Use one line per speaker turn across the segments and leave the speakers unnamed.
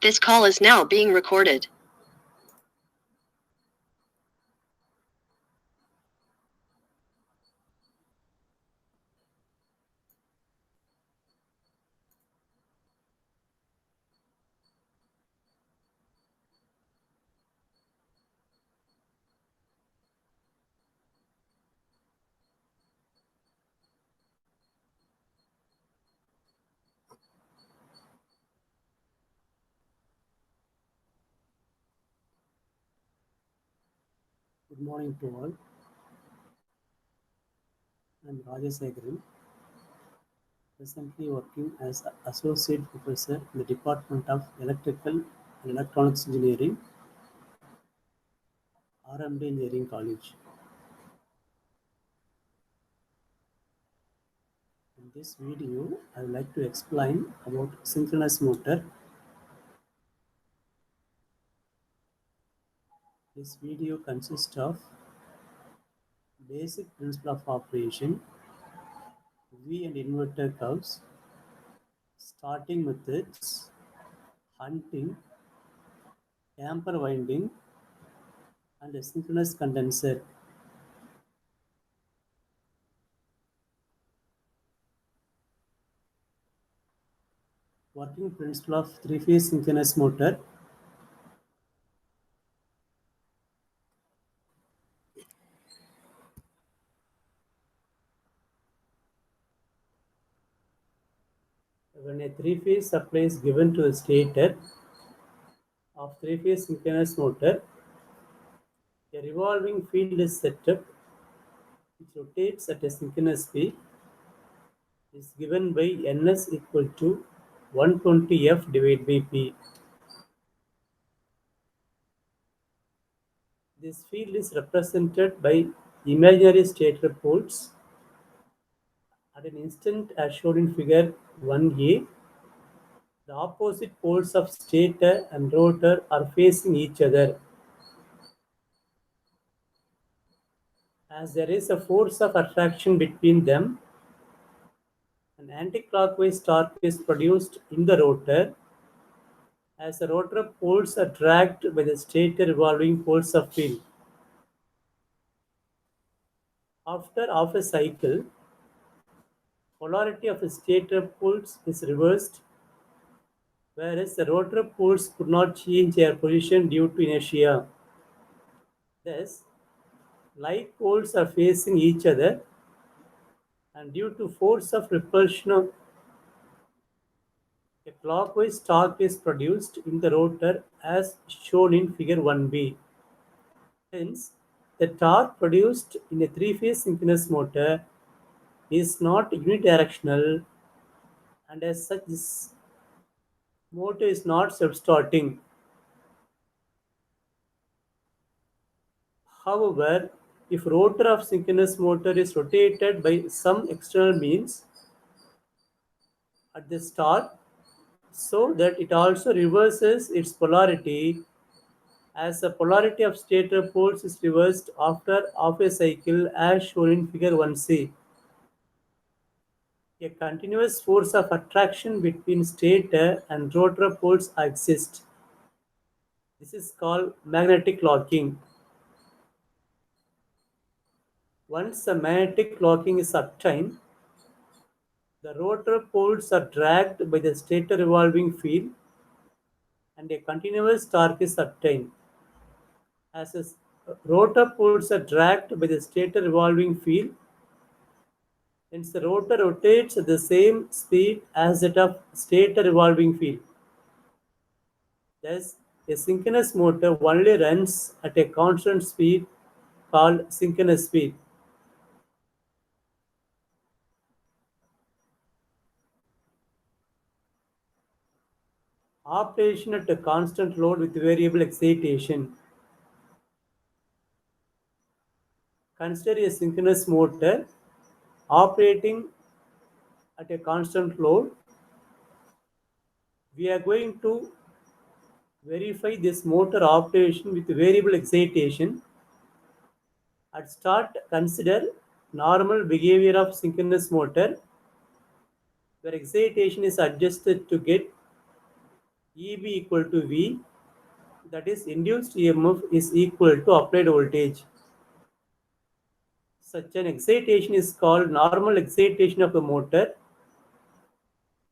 This call is now being recorded.
Good morning to all. I'm Rajasekharan, presently working as Associate Professor in the Department of Electrical and Electronics Engineering, RMD Engineering College. In this video, I would like to explain about synchronous motor. This video consists of basic principle of operation, V and inverter curves, starting methods, hunting, damper winding, and a synchronous condenser. Working principle of three-phase synchronous motor. When a three-phase supply is given to a stator of three-phase synchronous motor, a revolving field is set up which rotates at a synchronous speed is given by Ns equal to 120 F divided by P. This field is represented by imaginary stator poles at an instant as shown in figure 1a. The opposite poles of stator and rotor are facing each other. As there is a force of attraction between them, an anticlockwise torque is produced in the rotor as the rotor poles are dragged by the stator revolving poles of field. After half a cycle, polarity of the stator poles is reversed, whereas the rotor poles could not change their position due to inertia. Thus, like poles are facing each other, and due to force of repulsion, a clockwise torque is produced in the rotor as shown in figure 1b. Hence, the torque produced in a three-phase synchronous motor is not unidirectional, and as such this motor is not self-starting. However, if rotor of synchronous motor is rotated by some external means at the start so that it also reverses its polarity, as the polarity of stator poles is reversed after half a cycle as shown in figure 1c. A continuous force of attraction between stator and rotor poles exists. This is called magnetic locking. Once the magnetic locking is obtained, the rotor poles are dragged by the stator revolving field and a continuous torque is obtained. As the rotor poles are dragged by the stator revolving field, hence the rotor rotates at the same speed as that of stator revolving field. Thus, a synchronous motor only runs at a constant speed called synchronous speed. Operation at a constant load with variable excitation. Consider a synchronous motor operating at a constant load. We are going to verify this motor operation with variable excitation. At start, consider normal behavior of synchronous motor where excitation is adjusted to get EB equal to V, that is induced EMF is equal to applied voltage. Such an excitation is called normal excitation of a motor.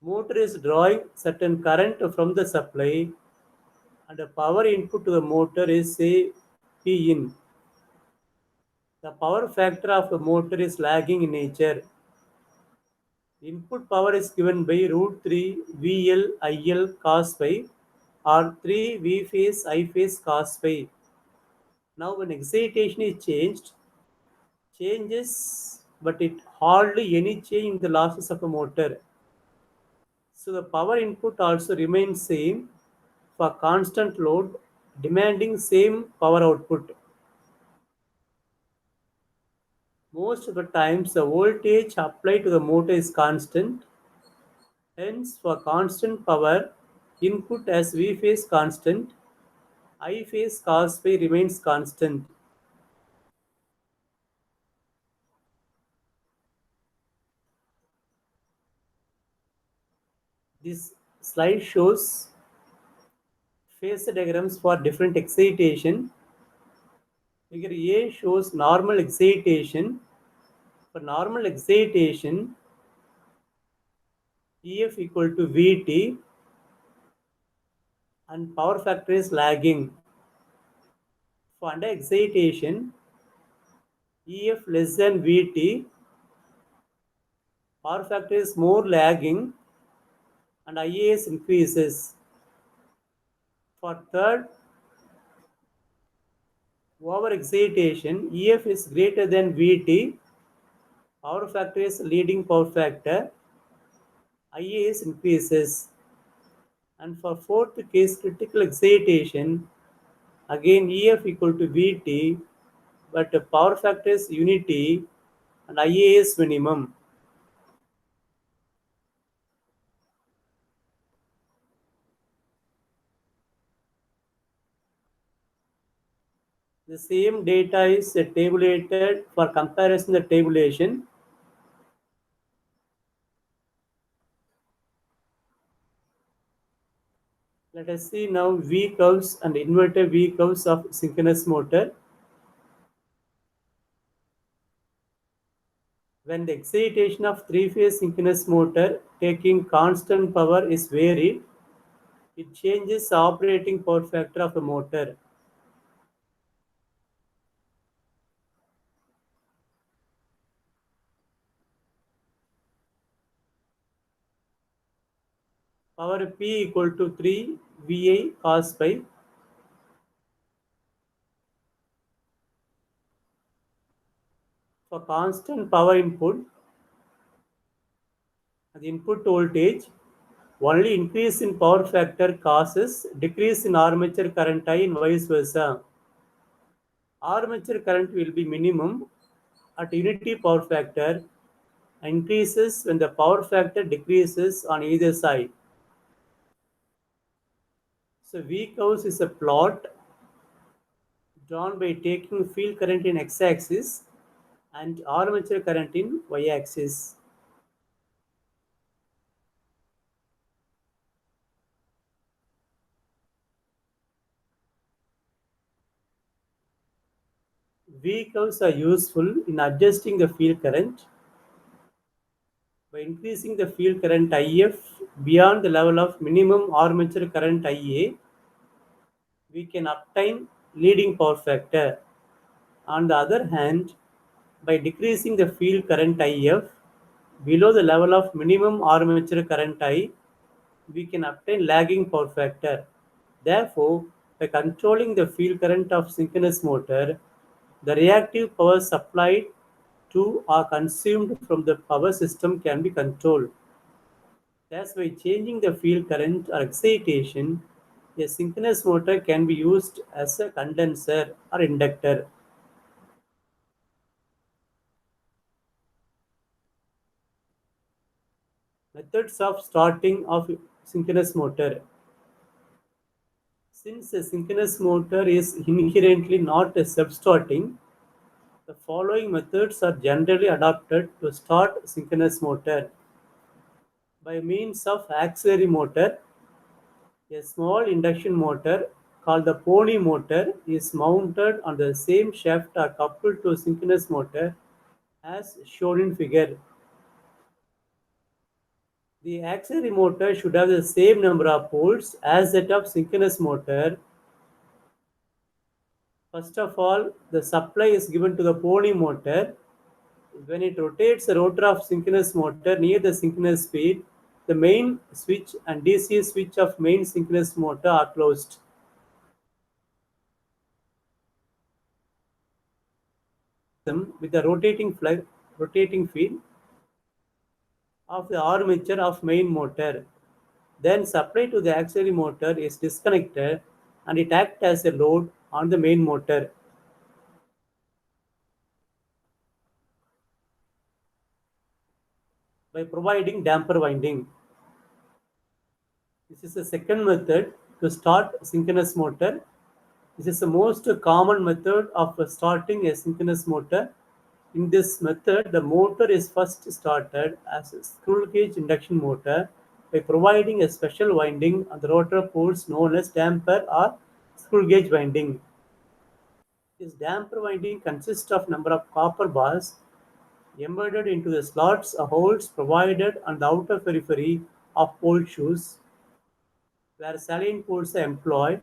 Motor is drawing certain current from the supply and the power input to the motor is say P in. The power factor of a motor is lagging in nature. Input power is given by root 3 VL IL cos phi or 3 V phase I phase cos phi. Now when excitation is changes, but it hardly any change in the losses of a motor. So the power input also remains same for constant load demanding same power output. Most of the times the voltage applied to the motor is constant. Hence for constant power input as V phase constant, I phase cos phi remains constant. This slide shows phase diagrams for different excitation. Figure A shows normal excitation. For normal excitation, EF equal to Vt and power factor is lagging. For under excitation, EF less than Vt, power factor is more lagging and IAS increases. For third, over excitation, EF is greater than Vt, power factor is leading power factor, IAS increases. And for fourth case, critical excitation, again EF equal to Vt, but the power factor is unity and IAS minimum. The same data is tabulated for comparison the tabulation. Let us see now V curves and inverted V curves of synchronous motor. When the excitation of three-phase synchronous motor taking constant power is varied, it changes the operating power factor of a motor. Power P equal to 3 VI cos phi. For constant power input, the input voltage, only increase in power factor causes decrease in armature current I and vice versa. Armature current will be minimum at unity power factor, increases when the power factor decreases on either side. So V curves is a plot drawn by taking field current in x-axis and armature current in y-axis. V curves are useful in adjusting the field current. By increasing the field current IF beyond the level of minimum armature current IA, we can obtain leading power factor. On the other hand, by decreasing the field current IF below the level of minimum armature current I, we can obtain lagging power factor. Therefore, by controlling the field current of synchronous motor, the reactive power supplied to or consumed from the power system can be controlled. Thus, by changing the field current or excitation, a synchronous motor can be used as a condenser or inductor. Methods of starting of synchronous motor. Since a synchronous motor is inherently not a self-starting, the following methods are generally adopted to start synchronous motor. By means of auxiliary motor, A small induction motor called the pony motor is mounted on the same shaft or coupled to a synchronous motor as shown in figure. The auxiliary motor should have the same number of poles as that of synchronous motor. First of all, the supply is given to the pony motor. When it rotates the rotor of synchronous motor near the synchronous speed, the main switch and DC switch of main synchronous motor are closed. With the rotating field of the armature of main motor. Then supply to the auxiliary motor is disconnected and it acts as a load on the main motor. By providing damper winding. This is the second method to start synchronous motor. This is the most common method of starting a synchronous motor. In this method, the motor is first started as a squirrel cage induction motor by providing a special winding on the rotor poles known as damper or squirrel gauge winding. This damper winding consists of number of copper bars embedded into the slots or holes provided on the outer periphery of pole shoes where saline poles are employed,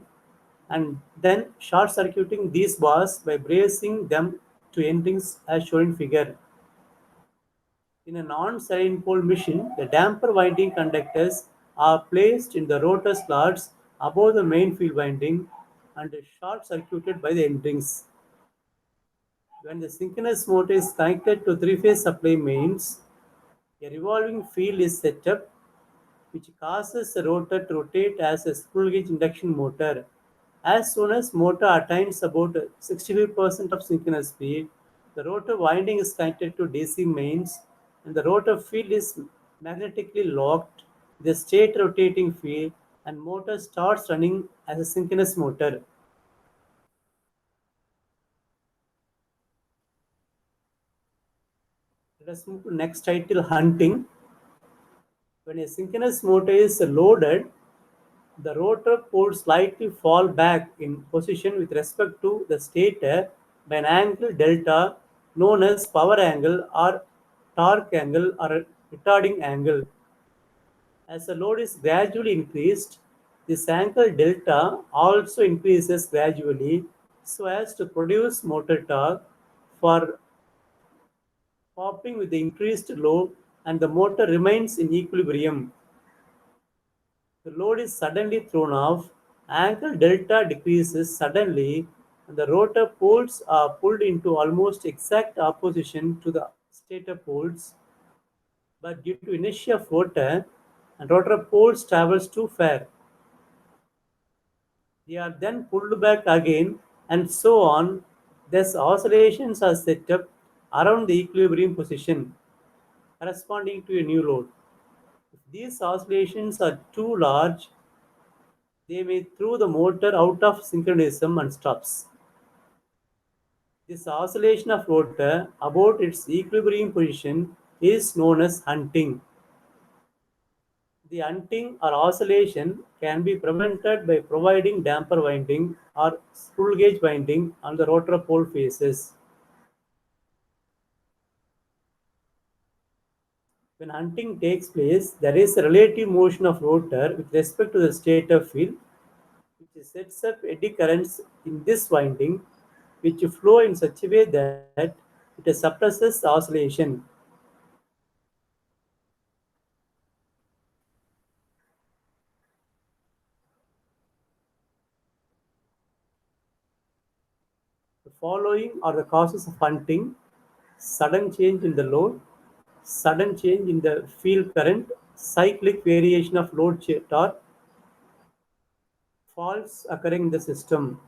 and then short circuiting these bars by bracing them to endings as shown in figure. In a non-saline pole machine, the damper winding conductors are placed in the rotor slots above the main field winding and short circuited by the end rings. When the synchronous motor is connected to three-phase supply mains, a revolving field is set up which causes the rotor to rotate as a squirrel cage induction motor. As soon as motor attains about 65% of synchronous speed, the rotor winding is connected to DC mains and the rotor field is magnetically locked with a state rotating field and motor starts running as a synchronous motor. Let us move to next title, hunting. When a synchronous motor is loaded, the rotor poles slightly fall back in position with respect to the stator by an angle delta known as power angle or torque angle or retarding angle. As the load is gradually increased, this angle delta also increases gradually so as to produce motor torque for popping with the increased load and the motor remains in equilibrium. The load is suddenly thrown off, angle delta decreases suddenly, and the rotor poles are pulled into almost exact opposition to the stator poles. But due to inertia of rotor, and rotor poles travels too far. They are then pulled back again, and so on. Thus, oscillations are set up around the equilibrium position, corresponding to a new load. If these oscillations are too large, they may throw the motor out of synchronism and stops. This oscillation of rotor about its equilibrium position is known as hunting. The hunting or oscillation can be prevented by providing damper winding or squirrel gauge winding on the rotor pole faces. When hunting takes place, there is a relative motion of rotor with respect to the stator field, which sets up eddy currents in this winding, which flow in such a way that it suppresses the oscillation. The following are the causes of hunting: sudden change in the load, sudden change in the field current, cyclic variation of load torque, faults occurring in the system.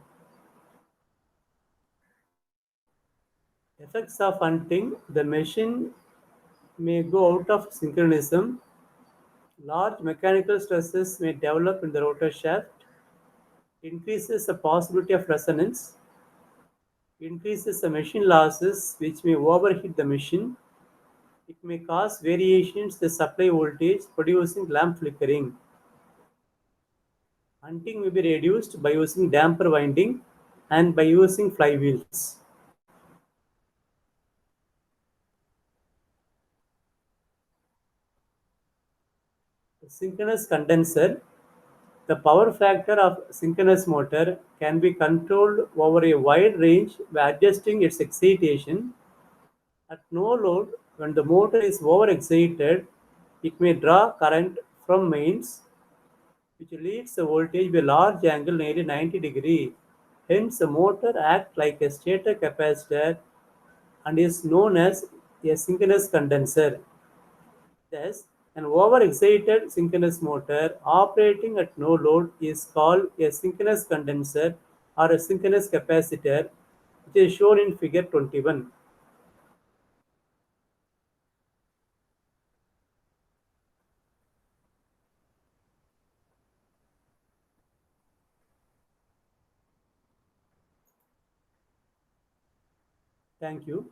Effects of hunting: the machine may go out of synchronism, large mechanical stresses may develop in the rotor shaft, increases the possibility of resonance, increases the machine losses which may overheat the machine. It may cause variations in the supply voltage producing lamp flickering. Hunting may be reduced by using damper winding and by using flywheels. Synchronous condenser. The power factor of synchronous motor can be controlled over a wide range by adjusting its excitation. At no load, when the motor is overexcited, it may draw current from mains, which leads the voltage by a large angle nearly 90 degree. Hence, the motor acts like a stator capacitor and is known as a synchronous condenser. Thus, an overexcited synchronous motor operating at no load is called a synchronous condenser or a synchronous capacitor, which is shown in figure 21. Thank you.